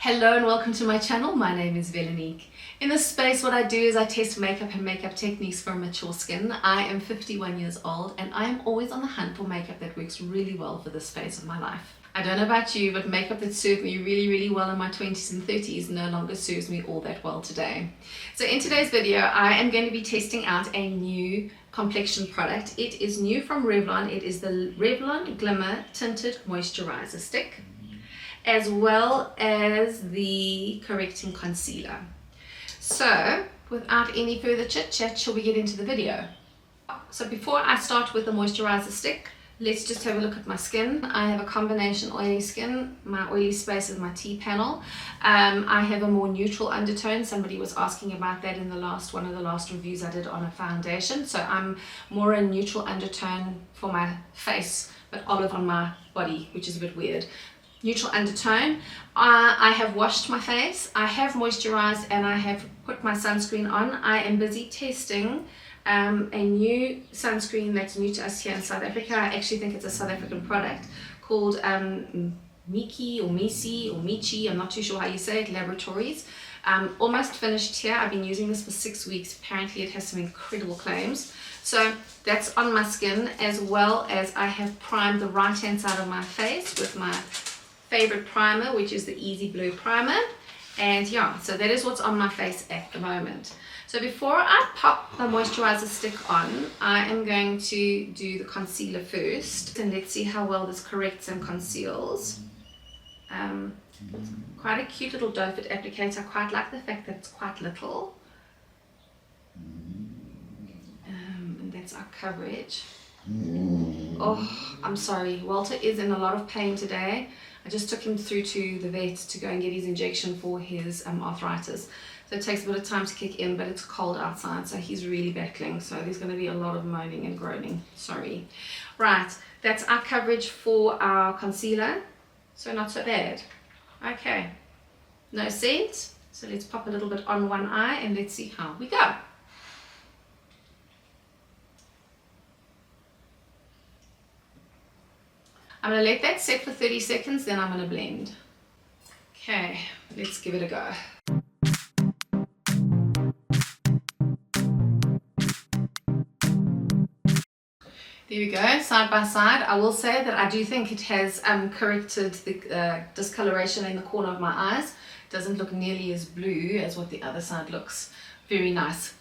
Hello and welcome to my channel. My name is Velanique. In this space, what I do is I test makeup and makeup techniques for mature skin. I am 51 years old and I am always on the hunt for makeup that works really well for this phase of my life. I don't know about you, but makeup that served me really well in my 20s and 30s no longer serves me all that well today. So in today's video, I am going to be testing out a new complexion product. It is new from Revlon. It is the Revlon Glimmer Tinted Moisturizer Stick, as well as the Correcting Concealer. So without any further chit chat, shall we get into the video? So before I start with the moisturizer stick, let's just have a look at my skin. I have a combination oily skin. My oily space is my T-panel. I have a more neutral undertone. Somebody was asking about that in one of the last reviews I did on a foundation. So I'm more a neutral undertone for my face, but olive on my body, which is a bit weird. Neutral undertone. I have washed my face, I have moisturized, and I have put my sunscreen on. I am busy testing a new sunscreen that's new to us here in South Africa. I actually think it's a South African product called Micci or Micci, I'm not too sure how you say it, Laboratories. Almost finished here. I've been using this for 6 weeks. Apparently it has some incredible claims. So that's on my skin, as well as I have primed the right hand side of my face with my favorite primer, which is the Easy Blue primer. And yeah, so that is what's on my face at the moment. So before I pop the moisturizer stick on, I am going to do the concealer first, and let's see how well this corrects and conceals. Quite a cute little doe foot applicator. I quite like the fact that it's quite little. And that's our coverage. Oh, I'm sorry, Walter is in a lot of pain today. I just took him through to the vet to go and get his injection for his arthritis. So it takes a bit of time to kick in, but it's cold outside, so he's really battling. So there's going to be a lot of moaning and groaning. Sorry. Right, that's our coverage for our concealer. So not so bad. Okay, no scent. So let's pop a little bit on one eye and let's see how we go. I'm going to let that set for 30 seconds, then I'm going to blend. Okay, let's give it a go. There we go, side by side. I will say that I do think it has corrected the discoloration in the corner of my eyes. It doesn't look nearly as blue as what the other side looks. Very nice.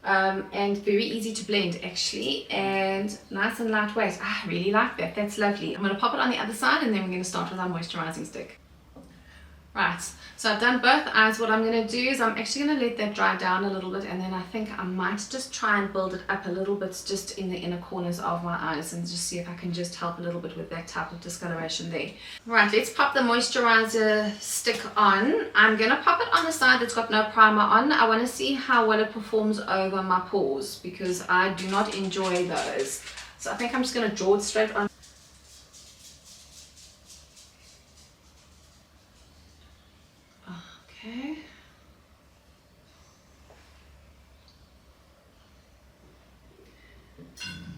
And very easy to blend actually, and nice and lightweight. I really like that. That's lovely. I'm going to pop it on the other side and then we're going to start with our moisturizing stick. Right, so I've done both eyes. What I'm going to do is I'm actually going to let that dry down a little bit, and then I think I might just try and build it up a little bit just in the inner corners of my eyes and just see if I can just help a little bit with that type of discoloration there. Right, let's pop the moisturizer stick on. I'm going to pop it on the side that's got no primer on. I want to see how well it performs over my pores because I do not enjoy those. So I think I'm just going to draw it straight on. Okay.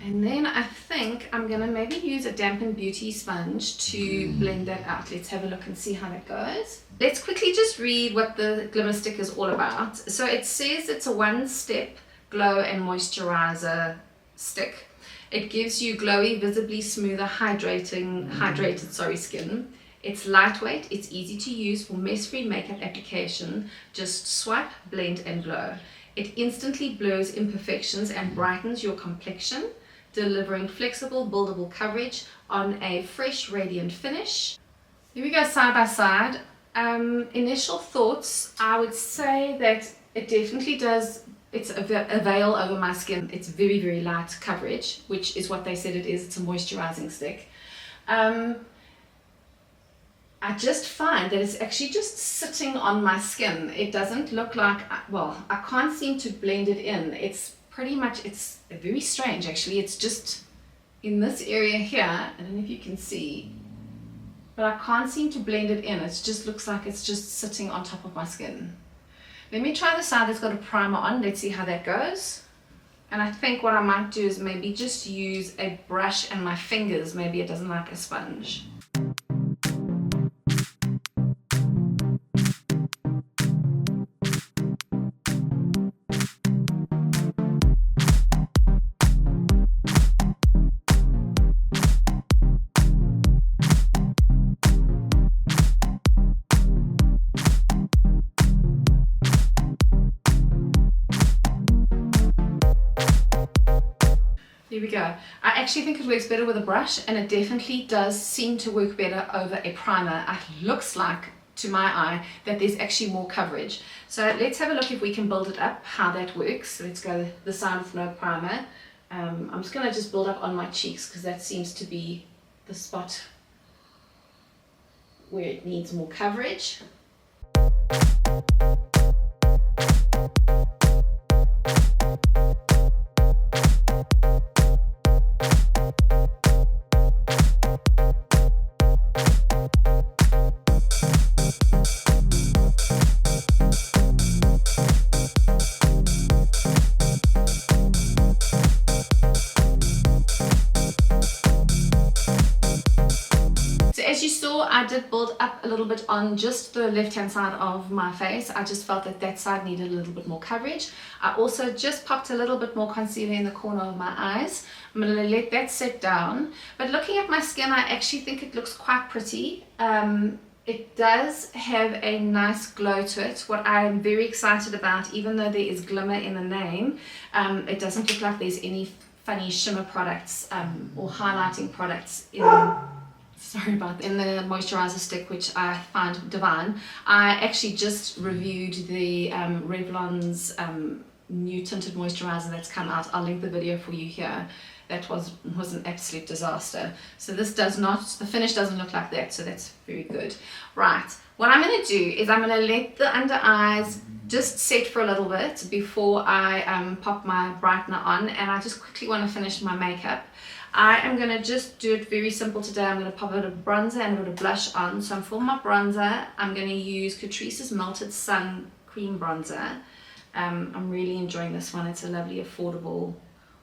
And then I think I'm going to maybe use a dampened beauty sponge to blend that out. Let's have a look and see how that goes. Let's quickly just read what the Glimmer stick is all about. So it says it's a one-step glow and moisturizer stick. It gives you glowy, visibly smoother, hydrated skin. It's lightweight, it's easy to use for mess-free makeup application. Just swipe, blend and glow. It instantly blurs imperfections and brightens your complexion, delivering flexible, buildable coverage on a fresh, radiant finish. Here we go, side by side. Initial thoughts, I would say that it definitely does. It's a veil over my skin. It's very light coverage, which is what they said it is. It's a moisturizing stick. I just find that it's actually just sitting on my skin. It doesn't look like, well, I can't seem to blend it in. It's pretty much, it's very strange actually. It's just in this area here. I don't know if you can see, but I can't seem to blend it in. It just looks like it's just sitting on top of my skin. Let me try the side that's got a primer on. Let's see how that goes. And I think what I might do is maybe just use a brush and my fingers. Maybe it doesn't like a sponge. There we go. I actually think it works better with a brush, and it definitely does seem to work better over a primer. It looks like, to my eye, that there's actually more coverage. So let's have a look if we can build it up, how that works. So let's go the side with no primer. I'm just going to just build up on my cheeks because that seems to be the spot where it needs more coverage. I did build up a little bit on just the left hand side of my face. I just felt that that side needed a little bit more coverage. I also just popped a little bit more concealer in the corner of my eyes. I'm going to let that set down. But looking at my skin, I actually think it looks quite pretty. It does have a nice glow to it. What I'm very excited about, even though there is glimmer in the name, it doesn't look like there's any funny shimmer products or highlighting products in the moisturizer stick, which I find divine. I actually just reviewed the Revlon's new tinted moisturizer that's come out. I'll link the video for you here. That was an absolute disaster. So this does not, the finish doesn't look like that, so that's very good. Right, what I'm going to do is I'm going to let the under eyes just set for a little bit before I pop my brightener on, and I just quickly want to finish my makeup. I am going to just do it very simple today. I'm going to pop a bit of bronzer and a bit of blush on. So for my bronzer, I'm going to use Catrice's Melted Sun Cream Bronzer. I'm really enjoying this one. It's a lovely, affordable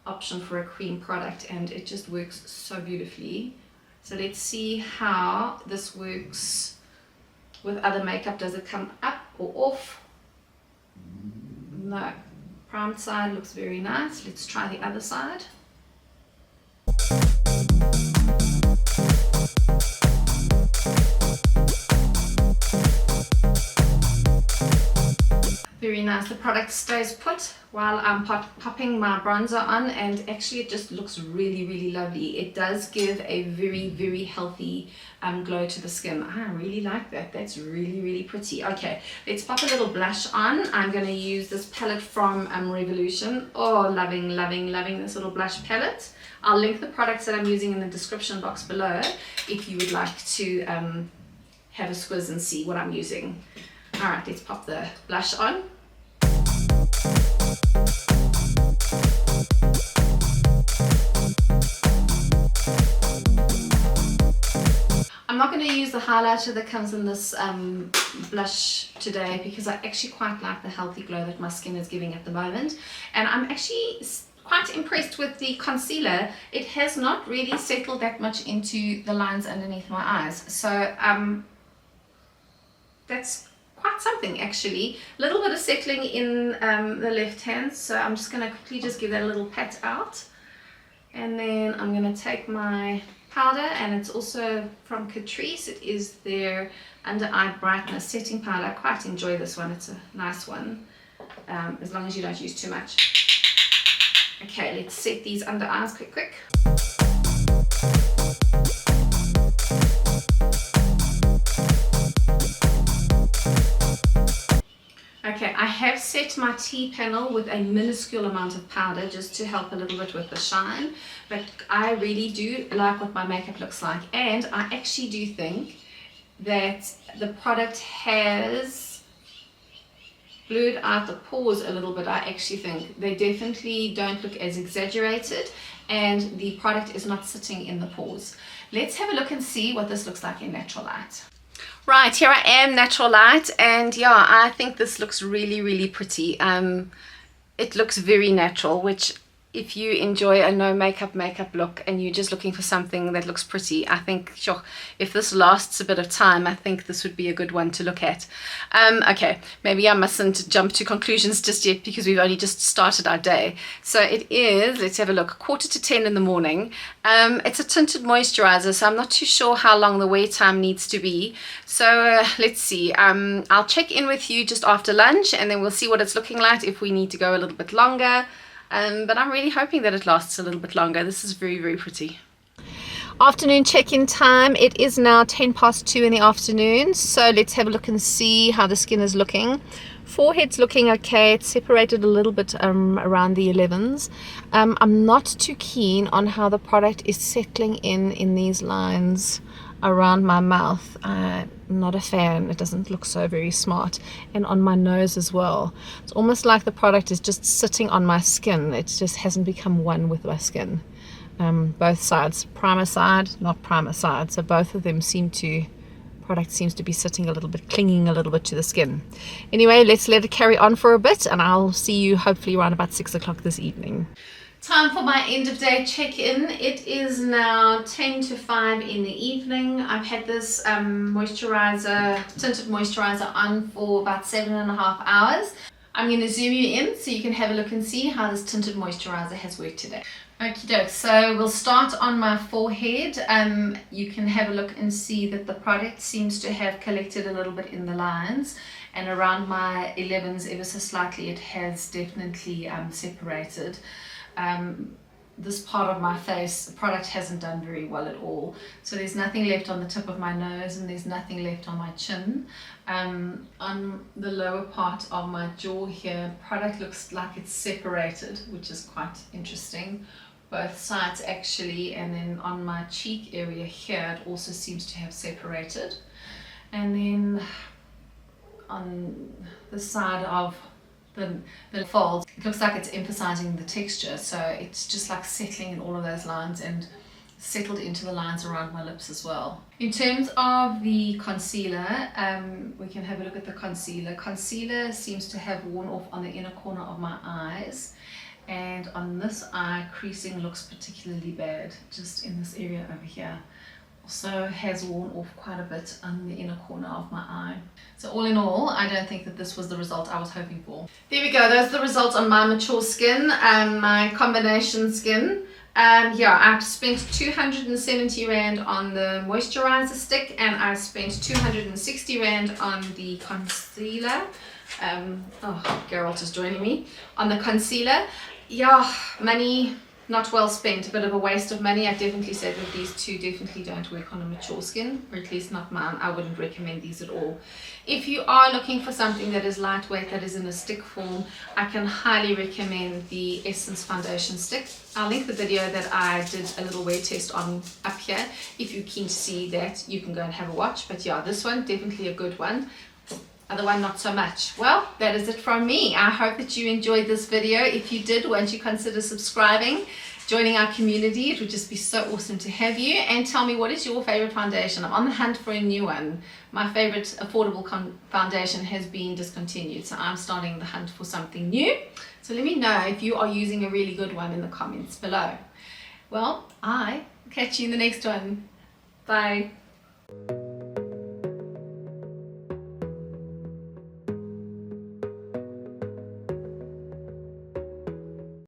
option for a cream product, and it just works so beautifully. So let's see how this works with other makeup. Does it come up or off? No. Primed side looks very nice. Let's try the other side. Very nice. The product stays put while I'm popping my bronzer on, and actually it just looks really, really lovely. It does give a very, very healthy glow to the skin. I really like that. That's really, really pretty. Okay, let's pop a little blush on. I'm going to use this palette from Revolution. Oh, loving, loving, loving this little blush palette. I'll link the products that I'm using in the description box below if you would like to have a squiz and see what I'm using. Alright, let's pop the blush on. I'm not going to use the highlighter that comes in this blush today because I actually quite like the healthy glow that my skin is giving at the moment. And I'm actually quite impressed with the concealer. It has not really settled that much into the lines underneath my eyes. So that's quite something actually. A little bit of settling in the left hand, so I'm just going to quickly just give that a little pat out, and then I'm going to take my powder, and it's also from Catrice. It is their under eye brightness setting powder. I quite enjoy this one. It's a nice one, as long as you don't use too much. Okay, let's set these under eyes quick. Okay, I have set my T-panel with a minuscule amount of powder just to help a little bit with the shine, but I really do like what my makeup looks like, and I actually do think that the product has blurred out the pores a little bit. I actually think they definitely don't look as exaggerated, and the product is not sitting in the pores. Let's have a look and see what this looks like in natural light. Right, here I am, natural light, and yeah, I think this looks really, really pretty. It looks very natural, which if you enjoy a no makeup look and you're just looking for something that looks pretty, I think, sure, if this lasts a bit of time, I think this would be a good one to look at. Okay, maybe I mustn't jump to conclusions just yet because we've only just started our day. So it is, let's have a look, 9:45 in the morning. It's a tinted moisturizer, so I'm not too sure how long the wear time needs to be. So let's see, I'll check in with you just after lunch, and then we'll see what it's looking like, if we need to go a little bit longer. but I'm really hoping that it lasts a little bit longer. This is very, very pretty. Afternoon check-in time. It is now 2:10 in the afternoon, so let's have a look and see how the skin is looking. Forehead's looking okay. It's separated a little bit around the 11s. I'm not too keen on how the product is settling in these lines around my mouth. I'm not a fan. It doesn't look so very smart. And on my nose as well. It's almost like the product is just sitting on my skin. It just hasn't become one with my skin. Both sides, primer side, not primer side, so both of them product seems to be sitting a little bit, clinging a little bit to the skin. Anyway, let's let it carry on for a bit, and I'll see you hopefully around about 6 o'clock this evening. Time for my end of day check-in. It is now 10:05 in the evening. I've had this tinted moisturizer on for about 7.5 hours. I'm going to zoom you in so you can have a look and see how this tinted moisturizer has worked today. Okie doke, so we'll start on my forehead. You can have a look and see that the product seems to have collected a little bit in the lines, and around my 11s ever so slightly it has definitely separated. This part of my face, the product hasn't done very well at all. So there's nothing left on the tip of my nose and there's nothing left on my chin. On the lower part of my jaw here, product looks like it's separated, which is quite interesting. Both sides actually, and then on my cheek area here, it also seems to have separated. And then on the side of the fold, it looks like it's emphasizing the texture, so it's just like settling in all of those lines and settled into the lines around my lips as well. In terms of the concealer, we can have a look at the concealer. Concealer seems to have worn off on the inner corner of my eyes, and on this eye, creasing looks particularly bad, just in this area over here. Also has worn off quite a bit on the inner corner of my eye. So all in all, I don't think that this was the result I was hoping for. There we go, those are the results on my mature skin, my combination skin. Yeah, I've spent 270 Rand on the moisturizer stick, and I spent 260 Rand on the concealer. Geralt is joining me on the concealer. Yeah, money not well spent, a bit of a waste of money. I definitely say that these two definitely don't work on a mature skin, or at least not mine. I wouldn't recommend these at all. If you are looking for something that is lightweight, that is in a stick form, I can highly recommend the Essence foundation stick. I'll link the video that I did a little wear test on up here. If you're keen to see that, you can go and have a watch. But yeah, this one definitely a good one. Other one not so much. Well, that is it from me. I hope that you enjoyed this video. If you did, won't you consider subscribing, joining our community? It would just be so awesome to have you. And tell me, what is your favorite foundation? I'm on the hunt for a new one. My favorite affordable foundation has been discontinued, so I'm starting the hunt for something new. So let me know if you are using a really good one in the comments below. Well, I catch you in the next one. Bye.